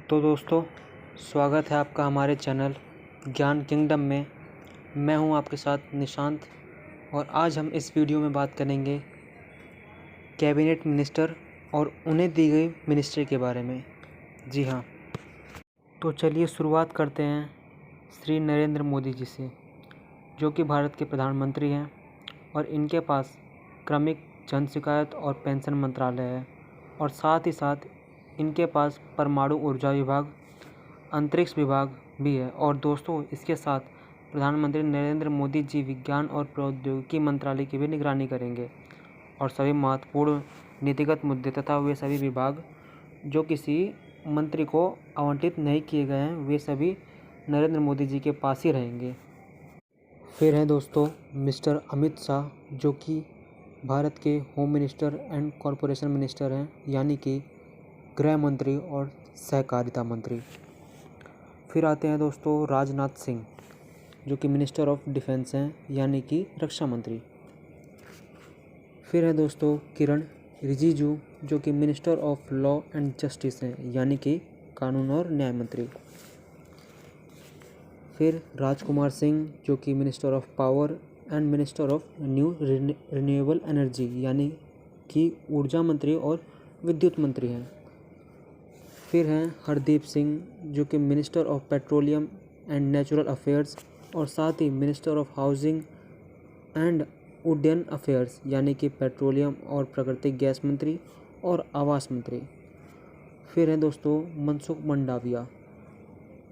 तो दोस्तों, स्वागत है आपका हमारे चैनल ज्ञान किंगडम में। मैं हूं आपके साथ निशांत और आज हम इस वीडियो में बात करेंगे कैबिनेट मिनिस्टर और उन्हें दी गई मिनिस्ट्री के बारे में। जी हाँ, तो चलिए शुरुआत करते हैं श्री नरेंद्र मोदी जी से, जो कि भारत के प्रधानमंत्री हैं और इनके पास क्रमिक जन शिकायत और पेंशन मंत्रालय है और साथ ही साथ इनके पास परमाणु ऊर्जा विभाग, अंतरिक्ष विभाग भी है। और दोस्तों, इसके साथ प्रधानमंत्री नरेंद्र मोदी जी विज्ञान और प्रौद्योगिकी मंत्रालय की भी निगरानी करेंगे और सभी महत्वपूर्ण नीतिगत मुद्दे तथा वे सभी विभाग जो किसी मंत्री को आवंटित नहीं किए गए हैं, वे सभी नरेंद्र मोदी जी के पास ही रहेंगे। फिर हैं दोस्तों मिस्टर अमित शाह, जो कि भारत के home minister and corporation minister हैं, यानी कि गृह मंत्री और सहकारिता मंत्री। फिर आते हैं दोस्तों राजनाथ सिंह, जो कि मिनिस्टर ऑफ डिफेंस हैं, यानी कि रक्षा मंत्री। फिर है दोस्तों किरण रिजिजू, जो कि minister of law and justice हैं, यानी कि कानून और न्याय मंत्री। फिर राजकुमार सिंह, जो कि minister of power and minister of new renewable energy, यानी कि ऊर्जा मंत्री और विद्युत मंत्री हैं। फिर हैं हरदीप सिंह, जो कि minister of petroleum and natural affairs और साथ ही मिनिस्टर ऑफ हाउसिंग एंड उड्डयन अफेयर्स, यानी कि पेट्रोलियम और प्राकृतिक गैस मंत्री और आवास मंत्री। फिर हैं दोस्तों मनसुख मंडाविया,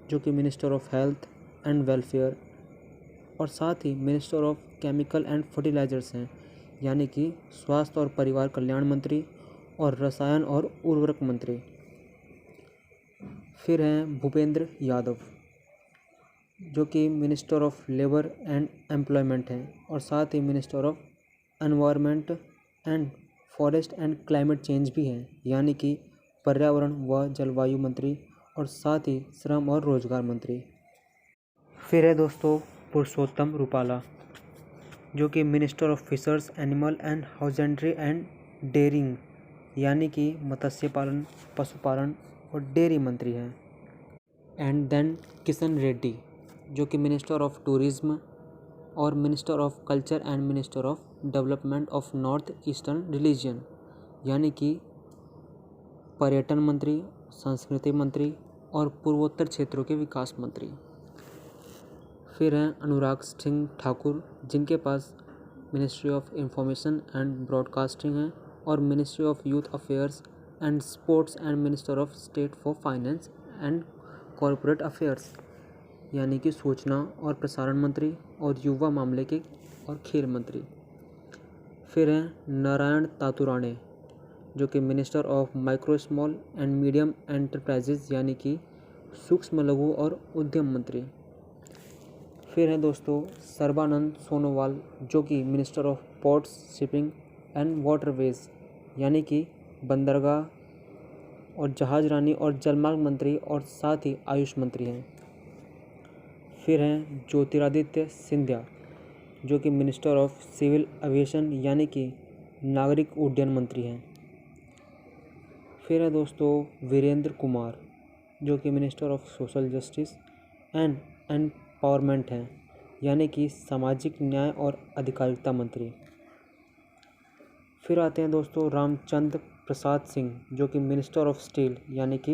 जो कि minister of health and welfare और साथ ही minister of chemical and fertilizers हैं, यानी कि स्वास्थ्य और परिवार कल्याण मंत्री और रसायन और उर्वरक मंत्री। फिर हैं भूपेंद्र यादव, जो कि minister of labour and employment हैं और साथ ही minister of environment and forest and climate change भी हैं, यानी कि पर्यावरण व जलवायु मंत्री और साथ ही श्रम और रोजगार मंत्री। फिर है दोस्तों पुरुषोत्तम रूपाला, जो कि minister of fishers, animal and husbandry and dairying, यानी कि मत्स्य पालन, पशुपालन और डेयरी मंत्री हैं। एंड देन किशन रेड्डी, जो कि मिनिस्टर ऑफ टूरिज्म और minister of culture and minister of development of north eastern religion, यानी कि पर्यटन मंत्री, संस्कृति मंत्री और पूर्वोत्तर क्षेत्रों के विकास मंत्री। फिर हैं अनुराग सिंह ठाकुर, जिनके पास ministry of information and broadcasting है और ministry of youth affairs and sports and minister of state for finance and corporate affairs, यानी कि सूचना और प्रसारण मंत्री और युवा मामले के और खेल मंत्री। फिर हैं नारायण तातुराणे, जो कि minister of micro small and medium enterprises, यानी कि सूक्ष्म लघु और उद्यम मंत्री। फिर हैं दोस्तों सर्बानंद सोनोवाल, जो कि minister of ports, shipping and waterways, यानी कि बंदरगाह और जहाजरानी और जलमार्ग मंत्री और साथ ही आयुष मंत्री हैं। फिर हैं ज्योतिरादित्य सिंधिया, जो कि मिनिस्टर ऑफ सिविल एविएशन, यानी कि नागरिक उड्डयन मंत्री हैं। फिर है दोस्तों वीरेंद्र कुमार, जो कि minister of social justice and empowerment हैं, यानी कि सामाजिक न्याय और अधिकारिता मंत्री। फिर आते हैं दोस्तों रामचंद्र प्रसाद सिंह, जो कि मिनिस्टर ऑफ स्टील, यानी कि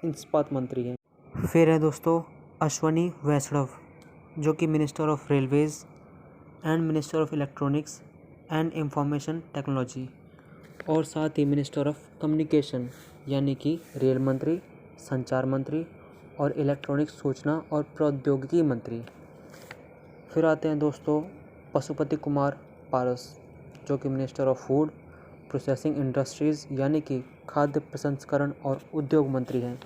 इस्पात मंत्री हैं। फिर है दोस्तों अश्वनी वैष्णव, जो कि minister of railways and minister of electronics and information technology और साथ ही मिनिस्टर ऑफ कम्युनिकेशन, यानी कि रेल मंत्री, संचार मंत्री और इलेक्ट्रॉनिक्स सूचना और प्रौद्योगिकी मंत्री। फिर आते हैं दोस्तों पशुपति कुमार पारस, जो कि minister of food processing industries, यानी कि खाद्य प्रसंस्करण और उद्योग मंत्री हैं।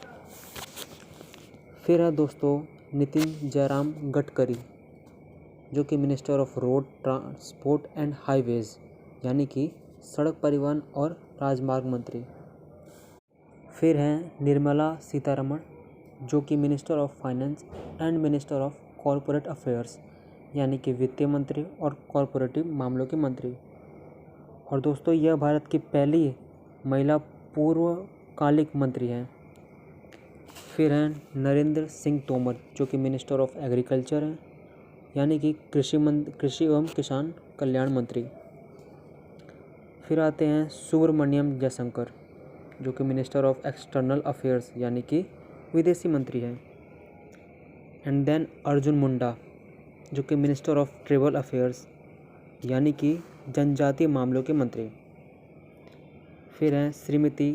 फिर है दोस्तों नितिन जयराम गडकरी, जो कि minister of road transport and highways, यानी कि सड़क परिवहन और राजमार्ग मंत्री। फिर हैं निर्मला सीतारमण, जो कि minister of finance and minister of corporate affairs, यानी कि वित्तीय मंत्री और कॉरपोरेटिव मामलों के मंत्री। और दोस्तों यह भारत की पहली महिला पूर्वकालिक मंत्री हैं। फिर हैं नरेंद्र सिंह तोमर जो कि मिनिस्टर ऑफ एग्रीकल्चर हैं, यानी कि कृषि एवं किसान कल्याण मंत्री। फिर आते हैं सुब्रमण्यम जयशंकर जो कि मिनिस्टर ऑफ एक्सटर्नल अफेयर्स यानी कि विदेशी मंत्री हैं। एंड देन अर्जुन मुंडा जो कि मिनिस्टर ऑफ ट्राइबल अफेयर्स यानी कि जनजातीय मामलों के मंत्री। फिर हैं श्रीमती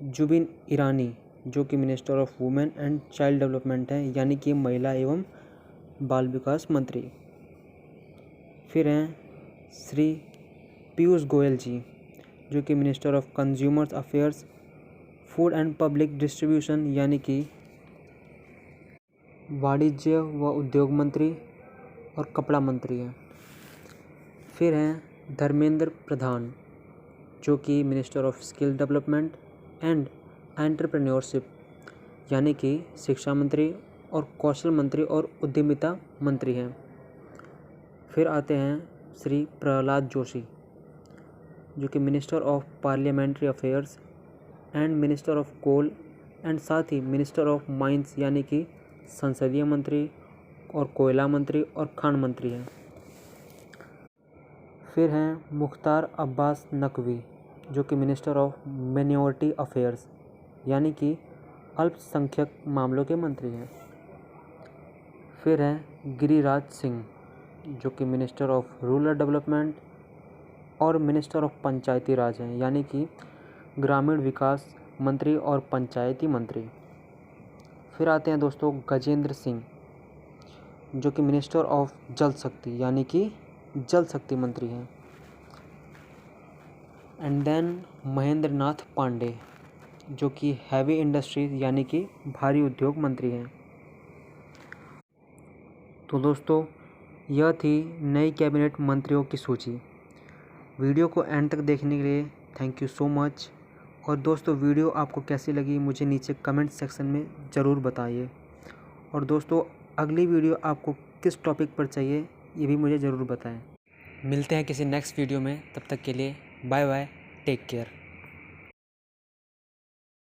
जुबिन ईरानी जो कि minister of women and child development हैं, यानी कि महिला एवं बाल विकास मंत्री। फिर हैं श्री पीयूष गोयल जी जो कि minister of consumers affairs, food and public distribution यानी कि वाणिज्य व उद्योग मंत्री और कपड़ा मंत्री हैं। फिर हैं धर्मेंद्र प्रधान जो कि minister of skill development and entrepreneurship यानी कि शिक्षा मंत्री और कौशल मंत्री और उद्यमिता मंत्री हैं। फिर आते हैं श्री प्रहलाद जोशी जो कि minister of parliamentary affairs and minister of coal and साथ ही मिनिस्टर ऑफ माइंस यानी कि संसदीय मंत्री और कोयला मंत्री और खान मंत्री हैं। फिर हैं मुख्तार अब्बास नकवी जो कि मिनिस्टर ऑफ माइनॉरिटी अफेयर्स यानी कि अल्पसंख्यक मामलों के मंत्री हैं। फिर हैं गिरिराज सिंह जो कि मिनिस्टर ऑफ रूरल डेवलपमेंट और मिनिस्टर ऑफ पंचायती राज हैं, यानी कि ग्रामीण विकास मंत्री और पंचायती मंत्री। फिर आते हैं दोस्तों गजेंद्र सिंह जो कि मिनिस्टर ऑफ जल शक्ति यानी कि जल शक्ति मंत्री हैं। एंड देन महेंद्र नाथ पांडे जो कि हैवी इंडस्ट्रीज यानी कि भारी उद्योग मंत्री हैं। तो दोस्तों यह थी नई कैबिनेट मंत्रियों की सूची। वीडियो को एंड तक देखने के लिए थैंक यू सो मच। और दोस्तों वीडियो आपको कैसी लगी मुझे नीचे कमेंट सेक्शन में ज़रूर बताइए। और दोस्तों अगली वीडियो आपको किस टॉपिक पर चाहिए ये भी मुझे ज़रूर बताएं। मिलते हैं किसी नेक्स्ट वीडियो में, तब तक के लिए बाय बाय, टेक केयर।